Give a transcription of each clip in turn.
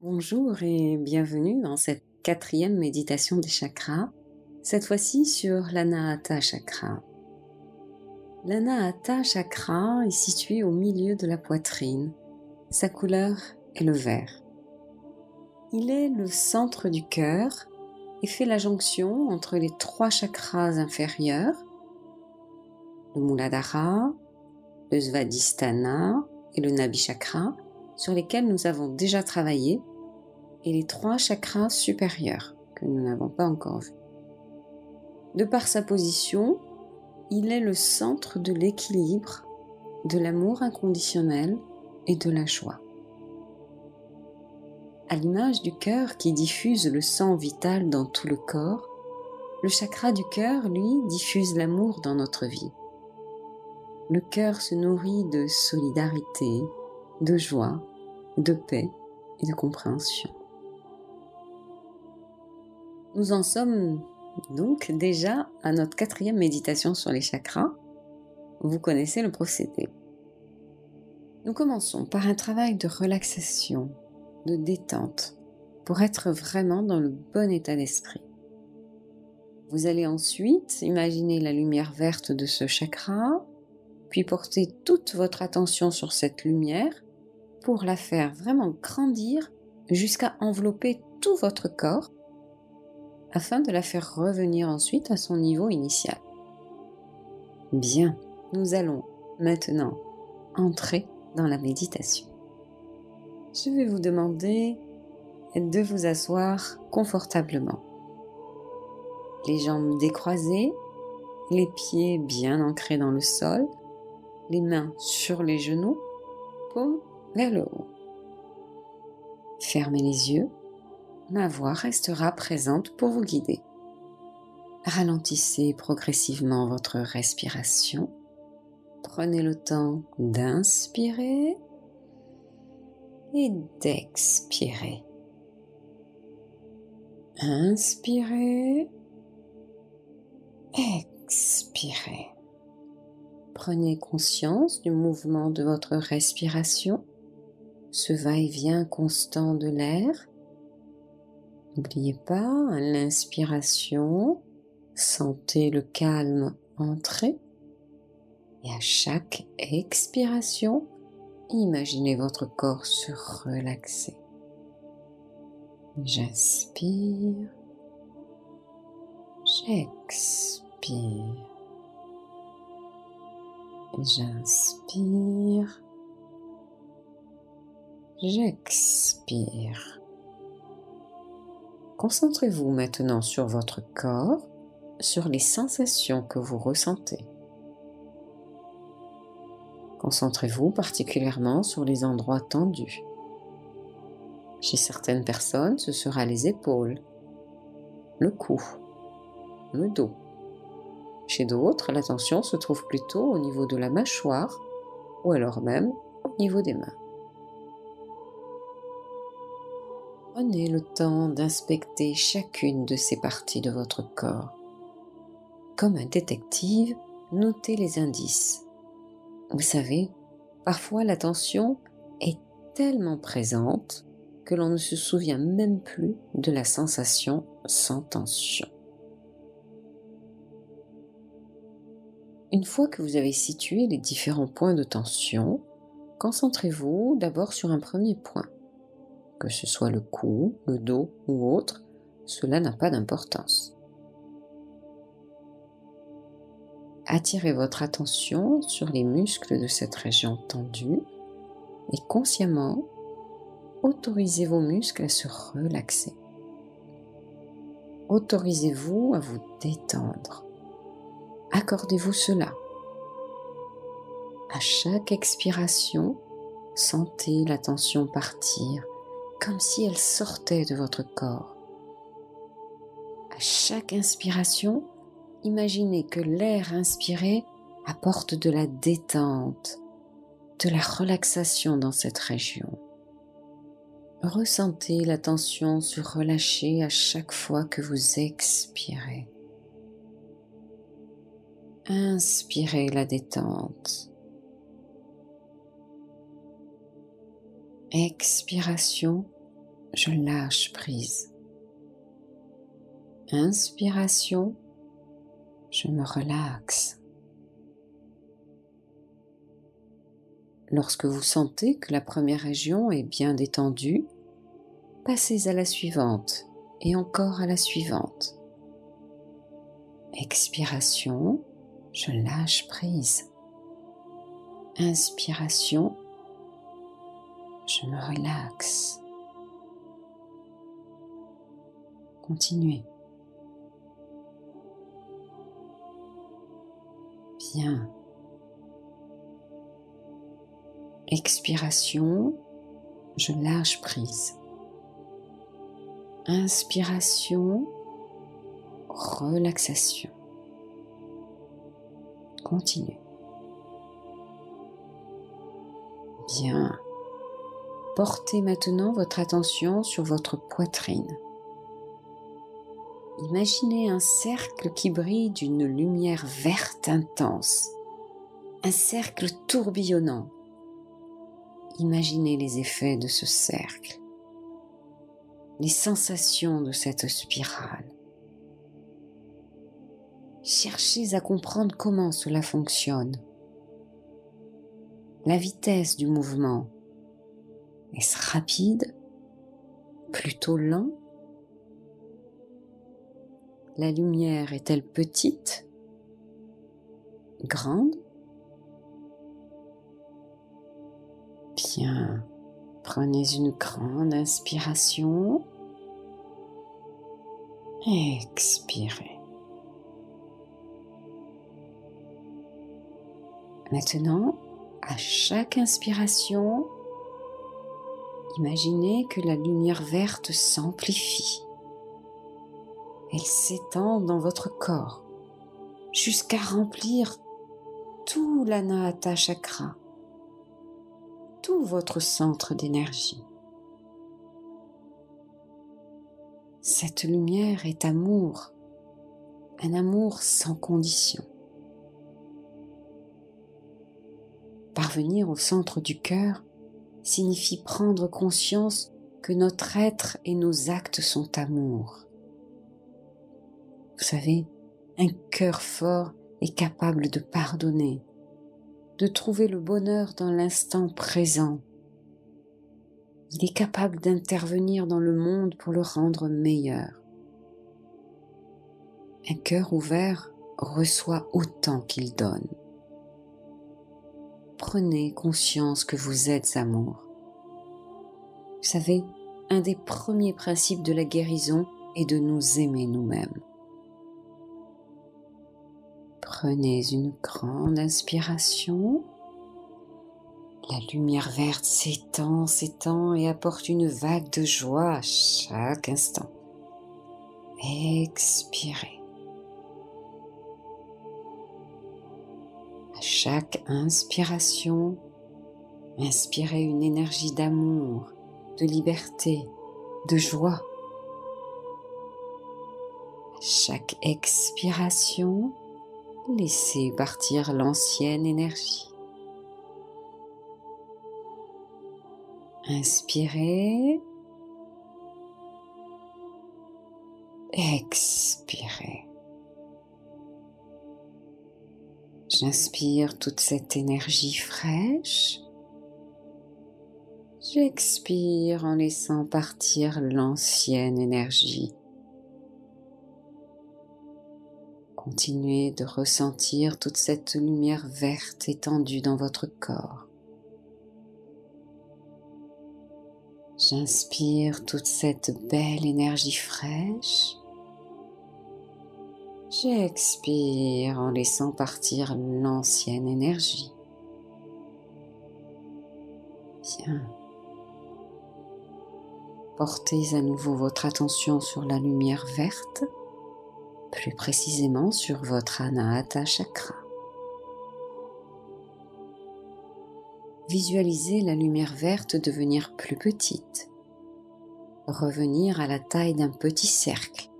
Bonjour et bienvenue dans cette quatrième méditation des chakras, cette fois-ci sur l'Anahata Chakra. L'Anahata Chakra est situé au milieu de la poitrine. Sa couleur est le vert. Il est le centre du cœur et fait la jonction entre les trois chakras inférieurs, le Muladhara, le Svadhisthana et le Nabhi Chakra, sur lesquels nous avons déjà travaillé, et les trois chakras supérieurs que nous n'avons pas encore vus. De par sa position, il est le centre de l'équilibre, de l'amour inconditionnel et de la joie. À l'image du cœur qui diffuse le sang vital dans tout le corps, le chakra du cœur, lui, diffuse l'amour dans notre vie. Le cœur se nourrit de solidarité, de joie, de paix et de compréhension. Nous en sommes donc déjà à notre quatrième méditation sur les chakras. Vous connaissez le procédé. Nous commençons par un travail de relaxation, de détente, pour être vraiment dans le bon état d'esprit. Vous allez ensuite imaginer la lumière verte de ce chakra, puis porter toute votre attention sur cette lumière pour la faire vraiment grandir jusqu'à envelopper tout votre corps, afin de la faire revenir ensuite à son niveau initial. Bien, nous allons maintenant entrer dans la méditation. Je vais vous demander de vous asseoir confortablement. Les jambes décroisées, les pieds bien ancrés dans le sol, les mains sur les genoux, paumes vers le haut. Fermez les yeux. Ma voix restera présente pour vous guider. Ralentissez progressivement votre respiration. Prenez le temps d'inspirer et d'expirer. Inspirez, expirez. Prenez conscience du mouvement de votre respiration, ce va-et-vient constant de l'air. N'oubliez pas, à l'inspiration, sentez le calme entrer et à chaque expiration, imaginez votre corps se relaxer. J'inspire, j'expire, j'inspire, j'expire. Concentrez-vous maintenant sur votre corps, sur les sensations que vous ressentez. Concentrez-vous particulièrement sur les endroits tendus. Chez certaines personnes, ce sera les épaules, le cou, le dos. Chez d'autres, la tension se trouve plutôt au niveau de la mâchoire ou alors même au niveau des mains. Prenez le temps d'inspecter chacune de ces parties de votre corps. Comme un détective, notez les indices. Vous savez, parfois la tension est tellement présente que l'on ne se souvient même plus de la sensation sans tension. Une fois que vous avez situé les différents points de tension, concentrez-vous d'abord sur un premier point. Que ce soit le cou, le dos ou autre, cela n'a pas d'importance. Attirez votre attention sur les muscles de cette région tendue et consciemment, autorisez vos muscles à se relaxer. Autorisez-vous à vous détendre. Accordez-vous cela. À chaque expiration, sentez la tension partir, comme si elle sortait de votre corps. À chaque inspiration, imaginez que l'air inspiré apporte de la détente, de la relaxation dans cette région. Ressentez la tension se relâcher à chaque fois que vous expirez. Inspirez la détente. Expiration, je lâche prise. Inspiration, je me relaxe. Lorsque vous sentez que la première région est bien détendue, passez à la suivante et encore à la suivante. Expiration, je lâche prise. Inspiration, je me relaxe. Continuez. Bien. Expiration, je lâche prise. Inspiration, relaxation. Continuez. Bien. Portez maintenant votre attention sur votre poitrine. Imaginez un cercle qui brille d'une lumière verte intense, un cercle tourbillonnant. Imaginez les effets de ce cercle, les sensations de cette spirale. Cherchez à comprendre comment cela fonctionne. La vitesse du mouvement, est-ce rapide, plutôt lent? La lumière est-elle petite, grande? Bien, prenez une grande inspiration, expirez. Maintenant, à chaque inspiration, imaginez que la lumière verte s'amplifie. Elle s'étend dans votre corps jusqu'à remplir tout l'Anahata Chakra, tout votre centre d'énergie. Cette lumière est amour, un amour sans condition. Parvenir au centre du cœur signifie prendre conscience que notre être et nos actes sont amour. Vous savez, un cœur fort est capable de pardonner, de trouver le bonheur dans l'instant présent. Il est capable d'intervenir dans le monde pour le rendre meilleur. Un cœur ouvert reçoit autant qu'il donne. Prenez conscience que vous êtes amour. Vous savez, un des premiers principes de la guérison est de nous aimer nous-mêmes. Prenez une grande inspiration. La lumière verte s'étend, s'étend et apporte une vague de joie à chaque instant. Expirez. À chaque inspiration, inspirez une énergie d'amour, de liberté, de joie. À chaque expiration, laissez partir l'ancienne énergie. Inspirez, expirez. J'inspire toute cette énergie fraîche. J'expire en laissant partir l'ancienne énergie. Continuez de ressentir toute cette lumière verte étendue dans votre corps. J'inspire toute cette belle énergie fraîche. J'expire en laissant partir l'ancienne énergie. Bien. Portez à nouveau votre attention sur la lumière verte, plus précisément sur votre Anahata Chakra. Visualisez la lumière verte devenir plus petite, revenir à la taille d'un petit cercle.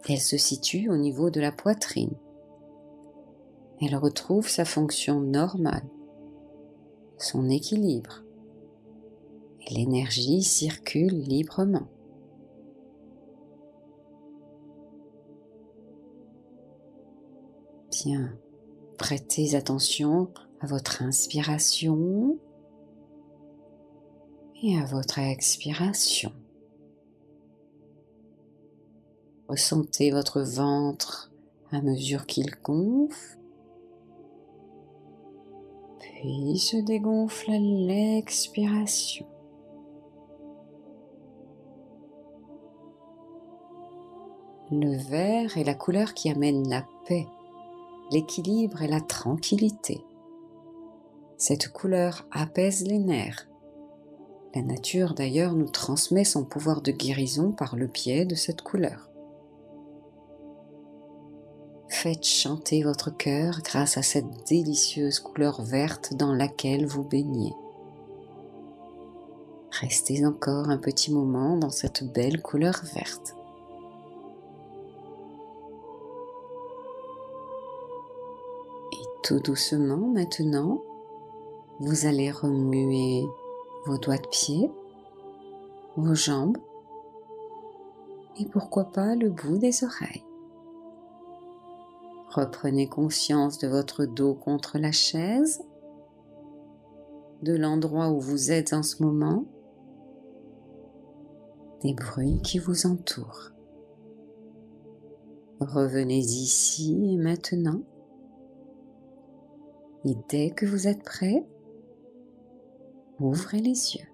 Elle se situe au niveau de la poitrine. Elle retrouve sa fonction normale, son équilibre. et l'énergie circule librement. Bien, prêtez attention à votre inspiration et à votre expiration. Ressentez votre ventre à mesure qu'il gonfle, puis se dégonfle à l'expiration. Le vert est la couleur qui amène la paix, l'équilibre et la tranquillité. Cette couleur apaise les nerfs. La nature d'ailleurs nous transmet son pouvoir de guérison par le biais de cette couleur. Faites chanter votre cœur grâce à cette délicieuse couleur verte dans laquelle vous baignez. Restez encore un petit moment dans cette belle couleur verte. Et tout doucement maintenant, vous allez remuer vos doigts de pied, vos jambes et pourquoi pas le bout des oreilles. Reprenez conscience de votre dos contre la chaise, de l'endroit où vous êtes en ce moment, des bruits qui vous entourent. Revenez ici et maintenant, et dès que vous êtes prêt, ouvrez les yeux.